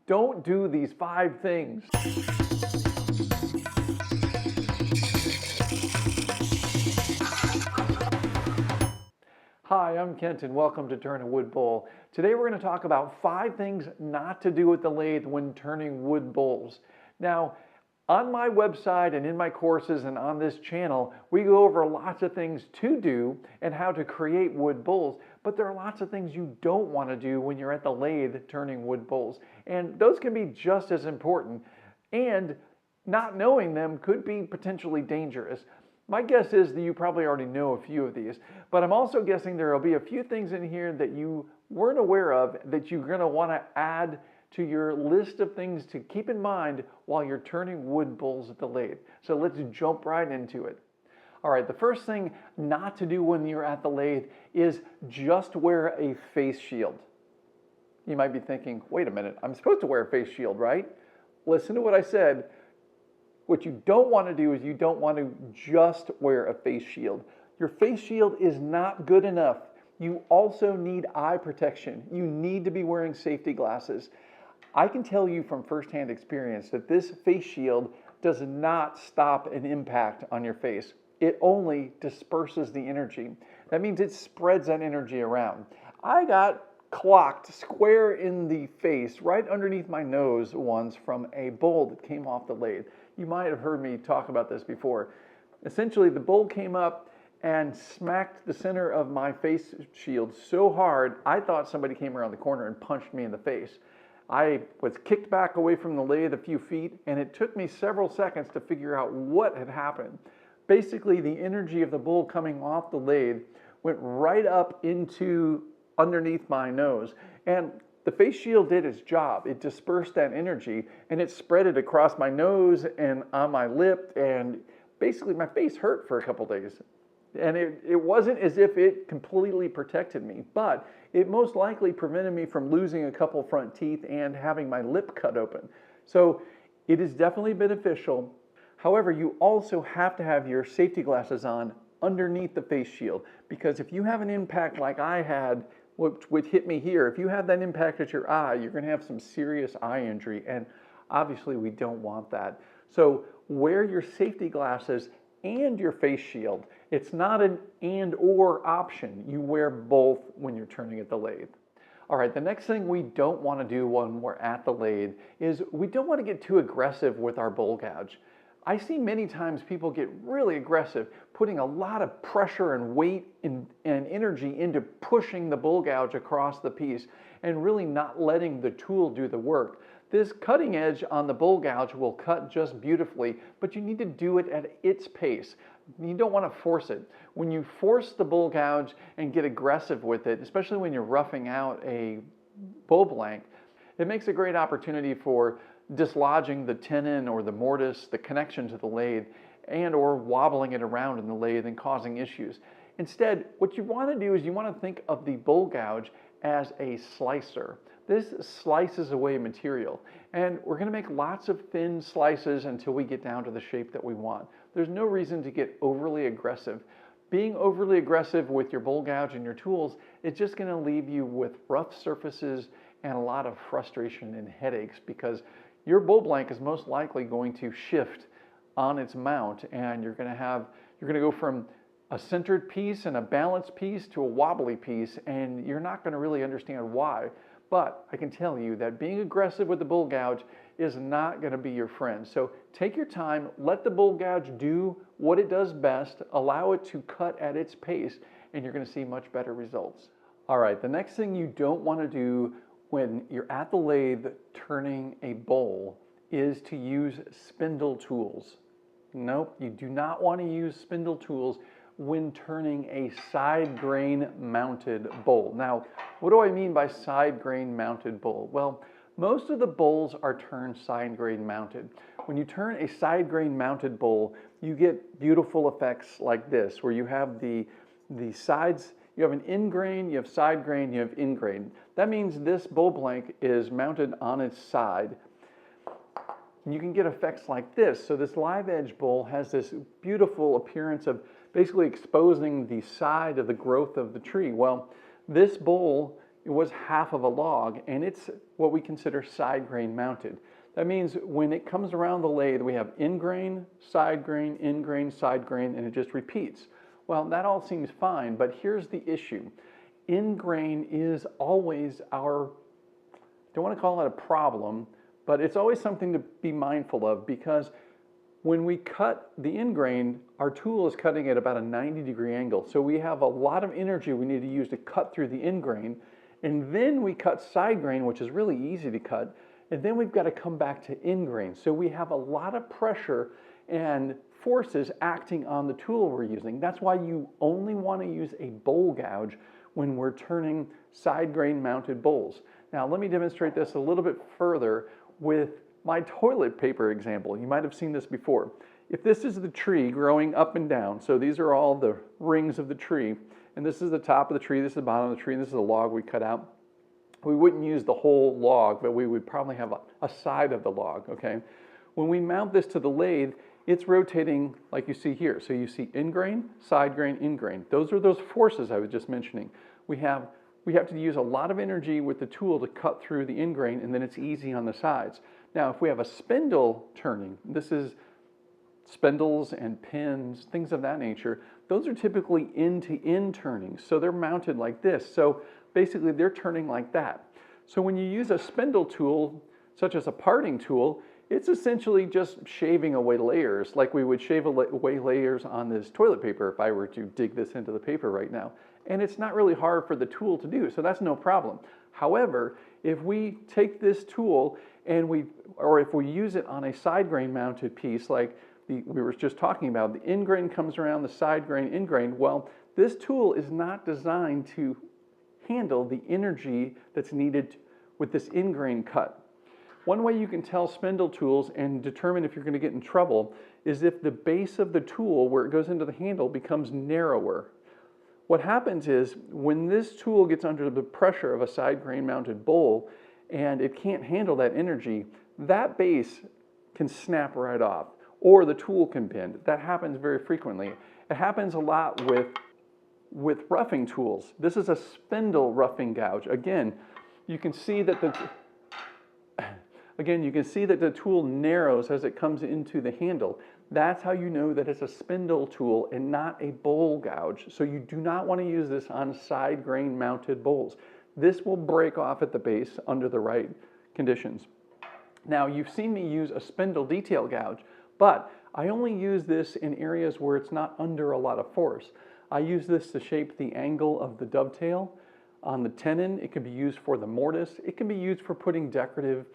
Don't do these 5 things. Hi, I'm Kent and welcome to Turn a Wood Bowl. Today we're going to talk about 5 things not to do with the lathe when turning wood bowls. Now, on my website and in my courses and on this channel, we go over lots of things to do and how to create wood bowls, but there are lots of things you don't want to do when you're at the lathe turning wood bowls. And those can be just as important, and not knowing them could be potentially dangerous. My guess is that you probably already know a few of these, but I'm also guessing there will be a few things in here that you weren't aware of that you're going to want to add to your list of things to keep in mind while you're turning wood bowls at the lathe. So let's jump right into it. All right, the first thing not to do when you're at the lathe is just wear a face shield. You might be thinking, wait a minute, I'm supposed to wear a face shield, right? Listen to what I said. What you don't want to do is you don't want to just wear a face shield. Your face shield is not good enough. You also need eye protection. You need to be wearing safety glasses. I can tell you from firsthand experience that this face shield does not stop an impact on your face. It only disperses the energy. That means it spreads that energy around. I got clocked square in the face, right underneath my nose once from a bowl that came off the lathe. You might have heard me talk about this before. Essentially, the bowl came up and smacked the center of my face shield so hard, I thought somebody came around the corner and punched me in the face. I was kicked back away from the lathe a few feet, and it took me several seconds to figure out what had happened. Basically, the energy of the bowl coming off the lathe went right up into underneath my nose, and the face shield did its job. It dispersed that energy, and it spread it across my nose and on my lip, and basically my face hurt for a couple days. And it wasn't as if it completely protected me, but it most likely prevented me from losing a couple front teeth and having my lip cut open. So it is definitely beneficial. However, you also have to have your safety glasses on underneath the face shield, because if you have an impact like I had, which hit me here, if you have that impact at your eye, you're going to have some serious eye injury, and obviously we don't want that. So wear your safety glasses and your face shield. It's not an and or option. You wear both when you're turning at the lathe. All right, the next thing we don't want to do when we're at the lathe is we don't want to get too aggressive with our bowl gouge. I see many times people get really aggressive, putting a lot of pressure and weight and energy into pushing the bowl gouge across the piece and really not letting the tool do the work. This cutting edge on the bowl gouge will cut just beautifully, but you need to do it at its pace. You don't want to force it. When you force the bowl gouge and get aggressive with it, especially when you're roughing out a bowl blank, it makes a great opportunity for dislodging the tenon or the mortise, the connection to the lathe, and or wobbling it around in the lathe and causing issues. Instead, what you want to do is you want to think of the bowl gouge as a slicer. This slices away material, and we're going to make lots of thin slices until we get down to the shape that we want. There's no reason to get overly aggressive. Being overly aggressive with your bowl gouge and your tools is just going to leave you with rough surfaces and a lot of frustration and headaches, because your bowl blank is most likely going to shift on its mount, and you're going to go from a centered piece and a balanced piece to a wobbly piece, and you're not going to really understand why. But I can tell you that being aggressive with the bowl gouge is not going to be your friend. So take your time, let the bowl gouge do what it does best, allow it to cut at its pace, and you're going to see much better results. All right, the next thing you don't want to do when you're at the lathe turning a bowl is to use spindle tools. Nope, you do not want to use spindle tools when turning a side grain mounted bowl. Now, what do I mean by side grain mounted bowl? Well, most of the bowls are turned side grain mounted. When you turn a side grain mounted bowl, you get beautiful effects like this, where you have the sides, you have an in grain, you have side grain, you have in grain. That means this bowl blank is mounted on its side. You can get effects like this. So this live edge bowl has this beautiful appearance of basically exposing the side of the growth of the tree. Well, this bowl it was half of a log, and it's what we consider side grain mounted. That means when it comes around the lathe, we have in grain, side grain, side grain, and it just repeats. Well, that all seems fine, but here's the issue. In grain is always our, I don't want to call it a problem, but it's always something to be mindful of, because when we cut the in grain, our tool is cutting at about a 90-degree angle. So we have a lot of energy we need to use to cut through the in grain, and then we cut side grain, which is really easy to cut, and then we've got to come back to in grain. So we have a lot of pressure and forces acting on the tool we're using. That's why you only want to use a bowl gouge when we're turning side grain mounted bowls. Now let me demonstrate this a little bit further with my toilet paper example. You might have seen this before. If this is the tree growing up and down, so these are all the rings of the tree, and this is the top of the tree, this is the bottom of the tree, and this is the log we cut out. We wouldn't use the whole log, but we would probably have a side of the log, okay? When we mount this to the lathe, it's rotating like you see here. So you see in grain, in grain. Those are those forces I was just mentioning. We have to use a lot of energy with the tool to cut through the in grain, and then it's easy on the sides. Now, if we have a spindle turning, this is spindles and pins, things of that nature, those are typically end-to-end turning. So they're mounted like this. So basically they're turning like that. So when you use a spindle tool, such as a parting tool, it's essentially just shaving away layers, like we would shave away layers on this toilet paper if I were to dig this into the paper right now. And it's not really hard for the tool to do, so that's no problem. However, if we take this tool and if we use it on a side grain mounted piece like we were just talking about, the in grain comes around the side grain, in grain, well, this tool is not designed to handle the energy that's needed with this in grain cut. One way you can tell spindle tools and determine if you're going to get in trouble is if the base of the tool where it goes into the handle becomes narrower. What happens is when this tool gets under the pressure of a side grain mounted bowl and it can't handle that energy, that base can snap right off, or the tool can bend. That happens very frequently. It happens a lot with roughing tools. This is a spindle roughing gouge. Again, you can see that the tool narrows as it comes into the handle. That's how you know that it's a spindle tool and not a bowl gouge. So you do not want to use this on side grain mounted bowls. This will break off at the base under the right conditions. Now, you've seen me use a spindle detail gouge, but I only use this in areas where it's not under a lot of force. I use this to shape the angle of the dovetail on the tenon. It can be used for the mortise. It can be used for putting decorative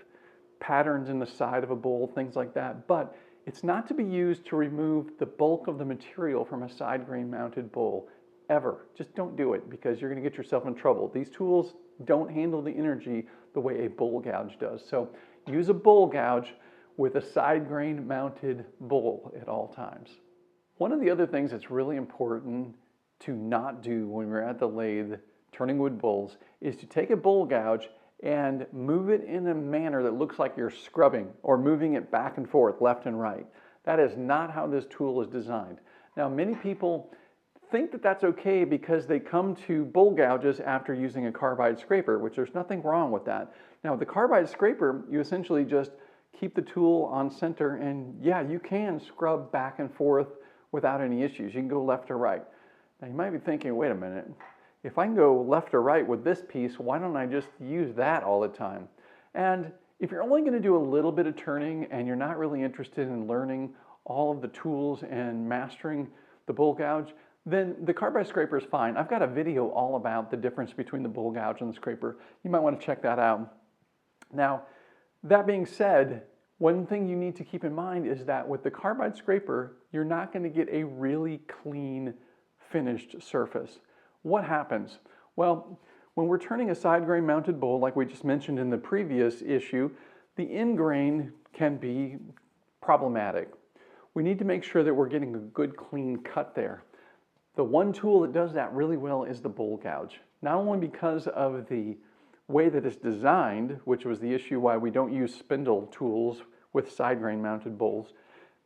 patterns in the side of a bowl, things like that. But it's not to be used to remove the bulk of the material from a side grain mounted bowl, ever. Just don't do it, because you're going to get yourself in trouble. These tools don't handle the energy the way a bowl gouge does. So use a bowl gouge with a side grain mounted bowl at all times. One of the other things that's really important to not do when we're at the lathe turning wood bowls is to take a bowl gouge and move it in a manner that looks like you're scrubbing or moving it back and forth, left and right. That is not how this tool is designed. Now, many people think that that's okay because they come to bowl gouges after using a carbide scraper, which there's nothing wrong with that. Now, with the carbide scraper, you essentially just keep the tool on center, and yeah, you can scrub back and forth without any issues. You can go left or right. Now, you might be thinking, wait a minute, if I can go left or right with this piece, why don't I just use that all the time? And if you're only going to do a little bit of turning and you're not really interested in learning all of the tools and mastering the bowl gouge, then the carbide scraper is fine. I've got a video all about the difference between the bowl gouge and the scraper. You might want to check that out. Now, that being said, one thing you need to keep in mind is that with the carbide scraper, you're not going to get a really clean, finished surface. What happens? Well, when we're turning a side grain mounted bowl, like we just mentioned in the previous issue, the end grain can be problematic. We need to make sure that we're getting a good, clean cut there. The one tool that does that really well is the bowl gouge. Not only because of the way that it's designed, which was the issue why we don't use spindle tools with side grain mounted bowls.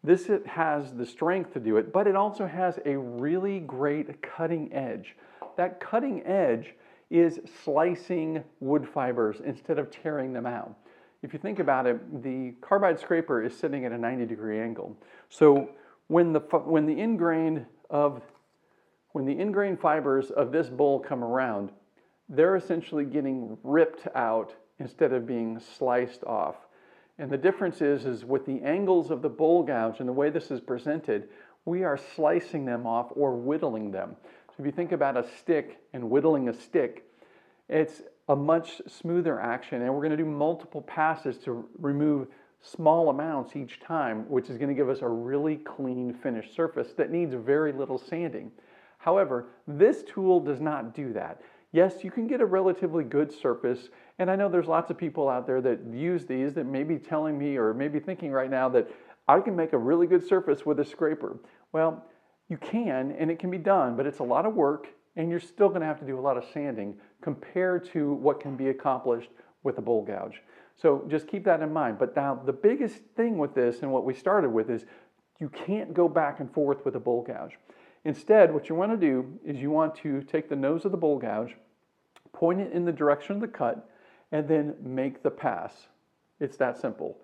This has the strength to do it, but it also has a really great cutting edge. That cutting edge is slicing wood fibers instead of tearing them out. If you think about it, the carbide scraper is sitting at a 90-degree angle. So when the ingrained fibers of this bowl come around, they're essentially getting ripped out instead of being sliced off. And the difference is with the angles of the bowl gouge and the way this is presented, we are slicing them off or whittling them. So if you think about a stick and whittling a stick, it's a much smoother action, and we're going to do multiple passes to remove small amounts each time, which is going to give us a really clean finished surface that needs very little sanding. However, this tool does not do that. Yes, you can get a relatively good surface, and I know there's lots of people out there that use these that may be telling me or maybe thinking right now that I can make a really good surface with a scraper. Well, you can, and it can be done, but it's a lot of work, and you're still going to have to do a lot of sanding compared to what can be accomplished with a bowl gouge. So just keep that in mind. But now the biggest thing with this and what we started with is you can't go back and forth with a bowl gouge. Instead, what you want to do is you want to take the nose of the bowl gouge, point it in the direction of the cut, and then make the pass. It's that simple.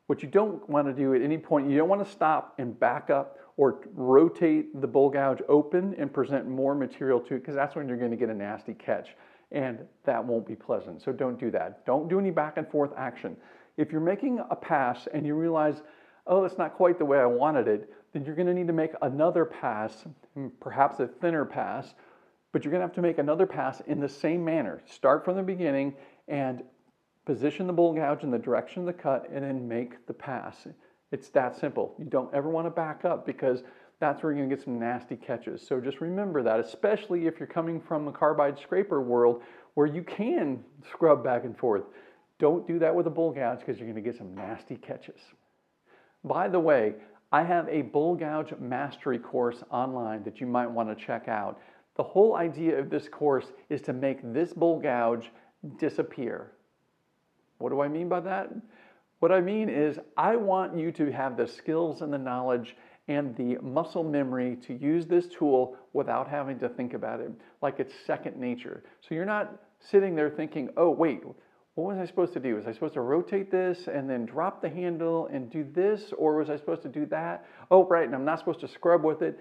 What you don't want to do at any point, you don't want to stop and back up or rotate the bowl gouge open and present more material to it, because that's when you're going to get a nasty catch, and that won't be pleasant. So don't do that. Don't do any back and forth action. If you're making a pass and you realize, oh, it's not quite the way I wanted it, then you're going to need to make another pass, perhaps a thinner pass, but you're going to have to make another pass in the same manner. Start from the beginning and position the bowl gouge in the direction of the cut and then make the pass. It's that simple. You don't ever want to back up, because that's where you're going to get some nasty catches. So just remember that, especially if you're coming from a carbide scraper world where you can scrub back and forth. Don't do that with a bowl gouge, because you're going to get some nasty catches. By the way, I have a bowl gouge mastery course online that you might want to check out. The whole idea of this course is to make this bowl gouge disappear. What do I mean by that? What I mean is I want you to have the skills and the knowledge and the muscle memory to use this tool without having to think about it, like it's second nature. So you're not sitting there thinking, oh wait, what was I supposed to do? Was I supposed to rotate this and then drop the handle and do this, or was I supposed to do that? Oh right, and I'm not supposed to scrub with it.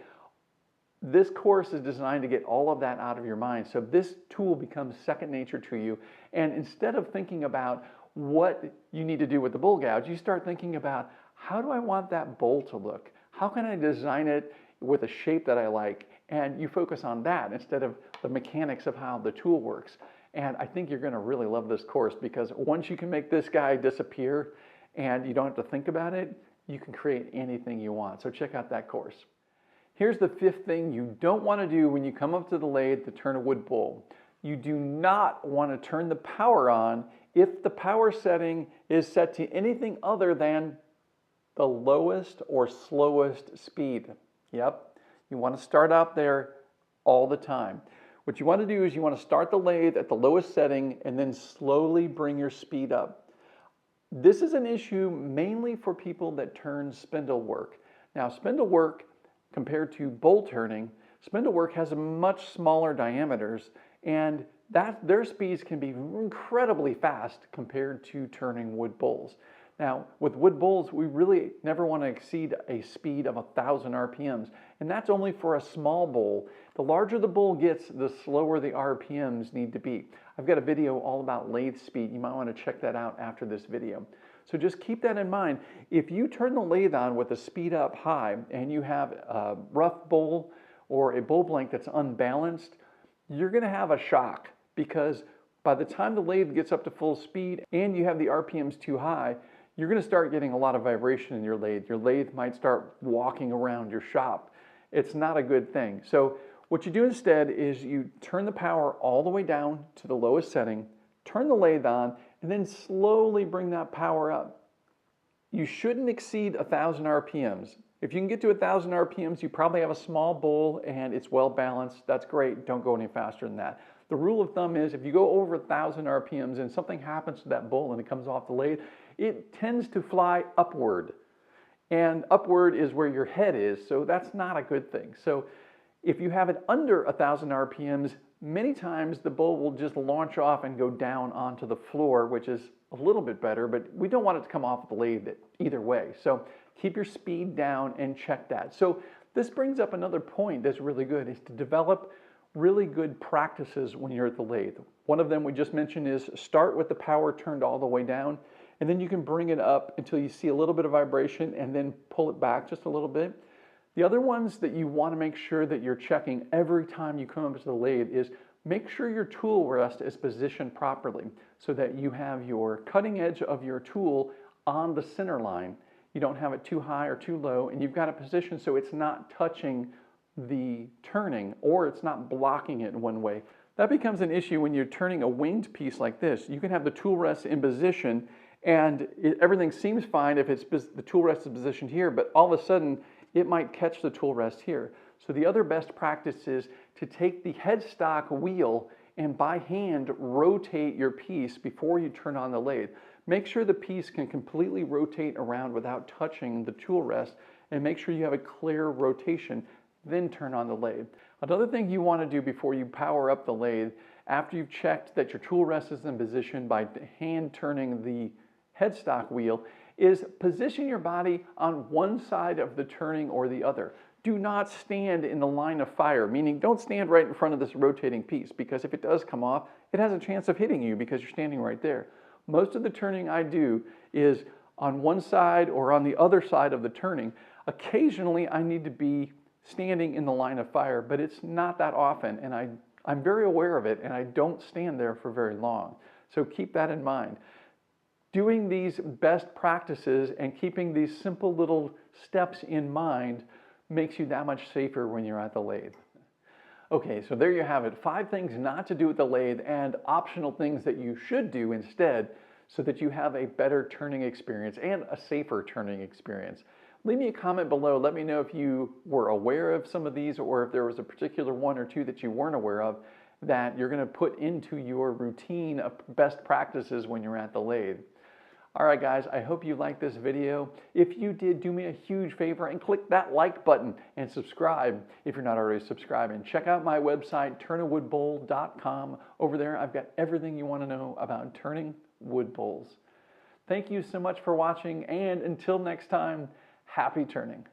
This course is designed to get all of that out of your mind, so this tool becomes second nature to you, and instead of thinking about what you need to do with the bowl gouge, you start thinking about, how do I want that bowl to look? How can I design it with a shape that I like? And you focus on that instead of the mechanics of how the tool works. And I think you're going to really love this course, because once you can make this guy disappear and you don't have to think about it, you can create anything you want. So check out that course. Here's the fifth thing you don't want to do when you come up to the lathe to turn a wood bowl. You do not want to turn the power on if the power setting is set to anything other than the lowest or slowest speed. Yep, you want to start out there all the time. What you want to do is you want to start the lathe at the lowest setting and then slowly bring your speed up. This is an issue mainly for people that turn spindle work. Now, spindle work compared to bowl turning, spindle work has much smaller diameters, and their speeds can be incredibly fast compared to turning wood bowls. Now, with wood bowls, we really never want to exceed a speed of 1,000 RPMs, and that's only for a small bowl. The larger the bowl gets, the slower the RPMs need to be. I've got a video all about lathe speed. You might want to check that out after this video. So just keep that in mind. If you turn the lathe on with the speed up high and you have a rough bowl or a bowl blank that's unbalanced, you're going to have a shock, because by the time the lathe gets up to full speed and you have the RPMs too high, you're going to start getting a lot of vibration in your lathe. Your lathe might start walking around your shop. It's not a good thing. So what you do instead is you turn the power all the way down to the lowest setting, turn the lathe on, and then slowly bring that power up. You shouldn't exceed 1,000 RPMs. If you can get to 1,000 RPMs, you probably have a small bowl and it's well balanced. That's great. Don't go any faster than that. The rule of thumb is if you go over 1,000 RPMs and something happens to that bowl and it comes off the lathe, it tends to fly upward. And upward is where your head is, so that's not a good thing. So if you have it under 1,000 RPMs, Many times the bowl will just launch off and go down onto the floor, which is a little bit better, but we don't want it to come off the lathe either way. So keep your speed down and check that. So this brings up another point that's really good, is to develop really good practices when you're at the lathe. One of them we just mentioned is start with the power turned all the way down, and then you can bring it up until you see a little bit of vibration and then pull it back just a little bit. The other ones that you want to make sure that you're checking every time you come up to the lathe is make sure your tool rest is positioned properly so that you have your cutting edge of your tool on the center line. You don't have it too high or too low, and you've got it positioned so it's not touching the turning or it's not blocking it in one way. That becomes an issue when you're turning a winged piece like this. You can have the tool rest in position and everything seems fine if the tool rest is positioned here, but all of a sudden it might catch the tool rest here. So the other best practice is to take the headstock wheel and by hand rotate your piece before you turn on the lathe. Make sure the piece can completely rotate around without touching the tool rest, and make sure you have a clear rotation, then turn on the lathe. Another thing you want to do before you power up the lathe, after you've checked that your tool rest is in position by hand turning the headstock wheel, is position your body on one side of the turning or the other. Do not stand in the line of fire, meaning don't stand right in front of this rotating piece, because if it does come off, it has a chance of hitting you because you're standing right there. Most of the turning I do is on one side or on the other side of the turning. Occasionally I need to be standing in the line of fire, but it's not that often, and I'm very aware of it, and I don't stand there for very long. So keep that in mind. Doing these best practices and keeping these simple little steps in mind makes you that much safer when you're at the lathe. Okay, so there you have it. 5 things not to do at the lathe and optional things that you should do instead so that you have a better turning experience and a safer turning experience. Leave me a comment below. Let me know if you were aware of some of these or if there was a particular one or two that you weren't aware of that you're going to put into your routine of best practices when you're at the lathe. All right, guys, I hope you liked this video. If you did, do me a huge favor and click that like button and subscribe if you're not already subscribed. And check out my website, turnawoodbowl.com. Over there, I've got everything you want to know about turning wood bowls. Thank you so much for watching, and until next time, happy turning.